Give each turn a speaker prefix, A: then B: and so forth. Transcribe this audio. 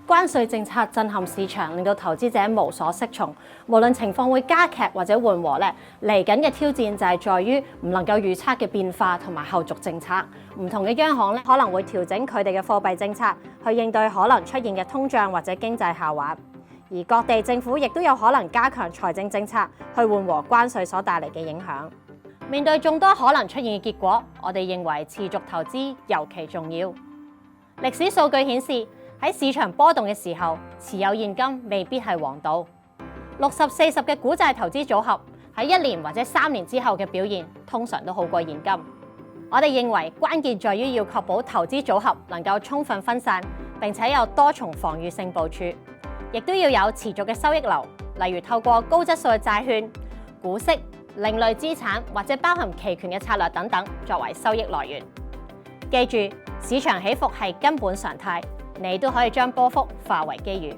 A: 關稅政策震撼市場，令到投資者無所適從。無論情況會加劇或者緩和咧，嚟緊嘅挑戰就係在於唔能夠預測嘅變化同埋後續政策。唔同嘅央行咧可能會調整佢哋嘅貨幣政策，去應對可能出現嘅通脹或者經濟下滑。而各地政府亦都有可能加強財政政策，去緩和關稅所帶嚟嘅影響。面對眾多可能出現嘅結果，我哋認為持續投資尤其重要。歷史數據顯示，喺市場波動嘅時候，持有現金未必係王道。60-40嘅股債投資組合喺1年或者3年之後嘅表現，通常都好過現金。我哋認為關鍵在於要確保投資組合能夠充分分散，並且有多重防禦性部署，亦都要有持續嘅收益流，例如透過高質素嘅債券、股息、另類資產或者包含期權嘅策略等等，作為收益來源。記住，市場起伏係根本常態，你都可以將波幅化為機遇。